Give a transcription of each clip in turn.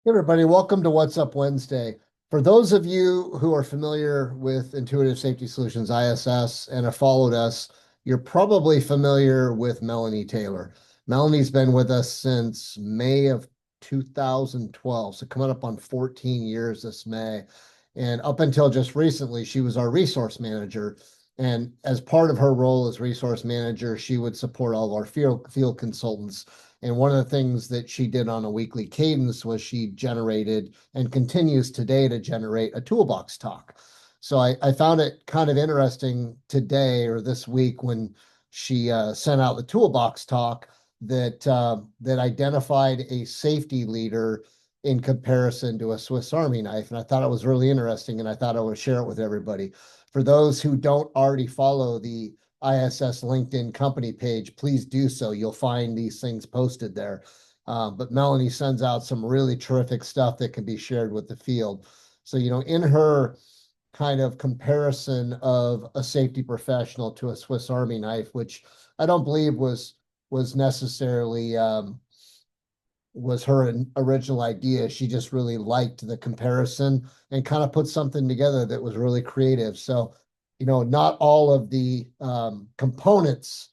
Hey everybody, welcome to What's Up Wednesday. For those of you who are familiar with Intuitive Safety Solutions, ISS, and have followed us, you're probably familiar with Melanie Taylor. Melanie's been with us since May of 2012, so coming up on 14 years this May. And up until just recently, she was our resource manager. And as part of her role as resource manager, she would support all of our field consultants. And one of the things that she did on a weekly cadence was she generated and continues today to generate a toolbox talk. So I found it kind of interesting today or this week when she sent out the toolbox talk that identified a safety leader in comparison to a Swiss Army knife. And I thought it was really interesting, and I thought I would share it with everybody. For those who don't already follow the ISS LinkedIn company page, please do so. You'll find these things posted there. But Melanie sends out some really terrific stuff that can be shared with the field. So, in her kind of comparison of a safety professional to a Swiss Army knife, which I don't believe was necessarily was her original idea. She just really liked the comparison and kind of put something together that was really creative. So, not all of the components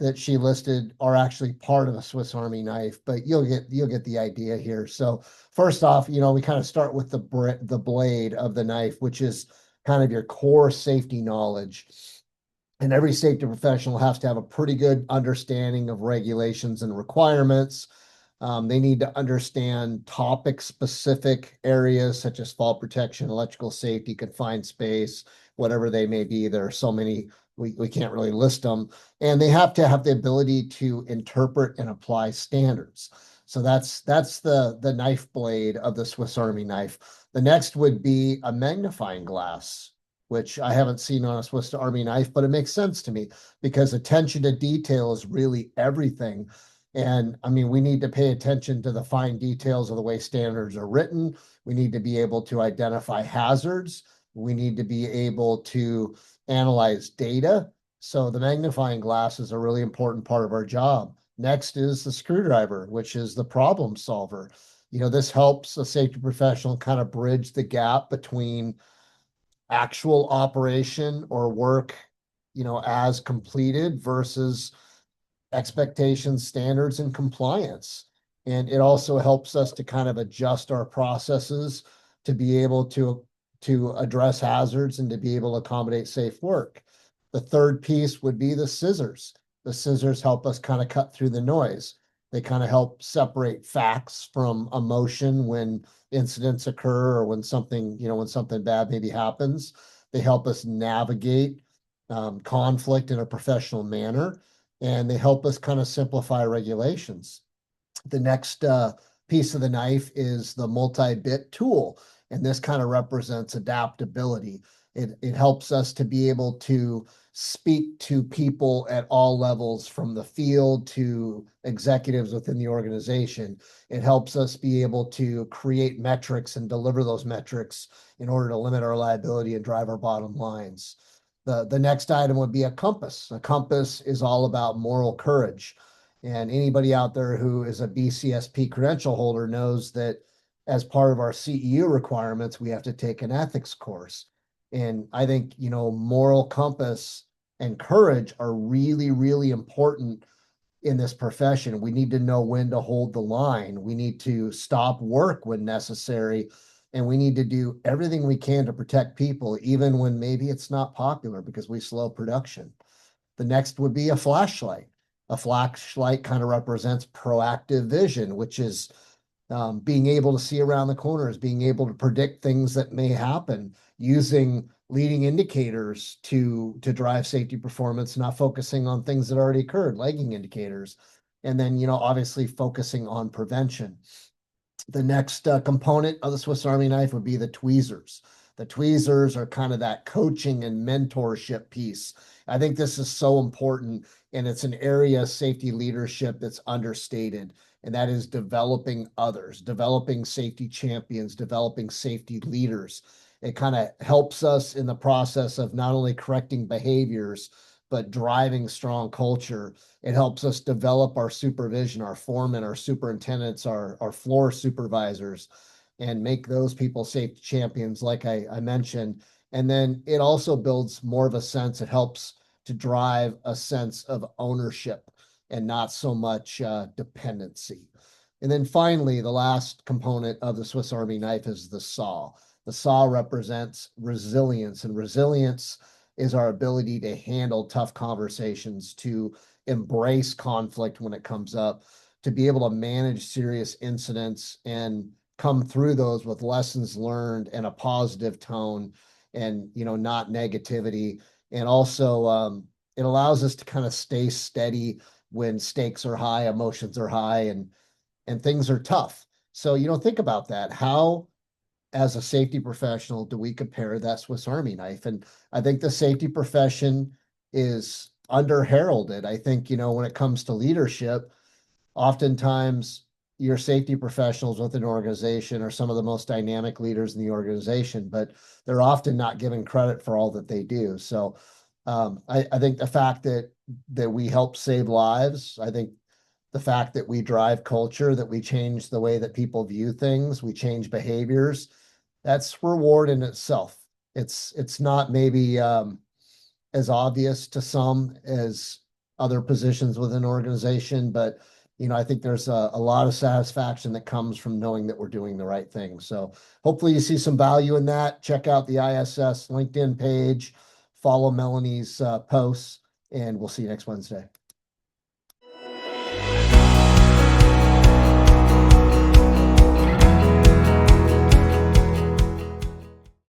that she listed are actually part of a Swiss Army knife, but you'll get the idea here. So first off, we kind of start with the blade of the knife, which is kind of your core safety knowledge. And every safety professional has to have a pretty good understanding of regulations and requirements. They need to understand topic-specific areas such as fall protection, electrical safety, confined space, whatever they may be. There are so many, we can't really list them. And they have to have the ability to interpret and apply standards. So that's the knife blade of the Swiss Army knife. The next would be a magnifying glass, which I haven't seen on a Swiss Army knife, but it makes sense to me because attention to detail is really everything. And I mean, we need to pay attention to the fine details of the way standards are written. We need to be able to identify hazards. We need to be able to analyze data. So the magnifying glass is a really important part of our job. Next is the screwdriver, which is the problem solver. This helps a safety professional kind of bridge the gap between actual operation or work, as completed versus expectations, standards, and compliance. And it also helps us to kind of adjust our processes to be able to address hazards and to be able to accommodate safe work. The third piece would be the scissors. The scissors help us kind of cut through the noise. They kind of help separate facts from emotion when incidents occur or when something bad maybe happens. They help us navigate conflict in a professional manner, and they help us kind of simplify regulations. The next piece of the knife is the multi-bit tool, and this kind of represents adaptability. It helps us to be able to speak to people at all levels, from the field to executives within the organization. It helps us be able to create metrics and deliver those metrics in order to limit our liability and drive our bottom lines. The next item would be a compass. A compass is all about moral courage. And anybody out there who is a BCSP credential holder knows that as part of our CEU requirements, we have to take an ethics course. And I think, moral compass and courage are really, really important in this profession. We need to know when to hold the line. We need to stop work when necessary. And we need to do everything we can to protect people, even when maybe it's not popular because we slow production. The next would be a flashlight. A flashlight kind of represents proactive vision, which is being able to see around the corners, being able to predict things that may happen, using leading indicators to drive safety performance, not focusing on things that already occurred, lagging indicators. And then, obviously focusing on prevention. The next component of the Swiss Army knife would be the tweezers. The tweezers are kind of that coaching and mentorship piece. I think this is so important, and it's an area of safety leadership that's understated, and that is developing others, developing safety champions, developing safety leaders. It kind of helps us in the process of not only correcting behaviors, but driving strong culture. It helps us develop our supervision, our foremen, our superintendents, our floor supervisors, and make those people safety champions, like I mentioned. And then it also builds more of a sense, it helps to drive a sense of ownership and not so much dependency. And then finally, the last component of the Swiss Army knife is the saw. The saw represents resilience, and resilience is our ability to handle tough conversations, to embrace conflict when it comes up, to be able to manage serious incidents and come through those with lessons learned and a positive tone, and not negativity. And also it allows us to kind of stay steady when stakes are high, emotions are high, and things are tough. So think about that. How, as a safety professional, do we compare that Swiss Army knife? And I think the safety profession is under heralded. I think, when it comes to leadership, oftentimes your safety professionals within an organization are some of the most dynamic leaders in the organization, but they're often not given credit for all that they do. So I think the fact that we help save lives, I think the fact that we drive culture, that we change the way that people view things, we change behaviors, that's reward in itself. It's not maybe as obvious to some as other positions within an organization, but I think there's a lot of satisfaction that comes from knowing that we're doing the right thing. So hopefully you see some value in that. Check out the ISS LinkedIn page, follow Melanie's posts, and we'll see you next Wednesday.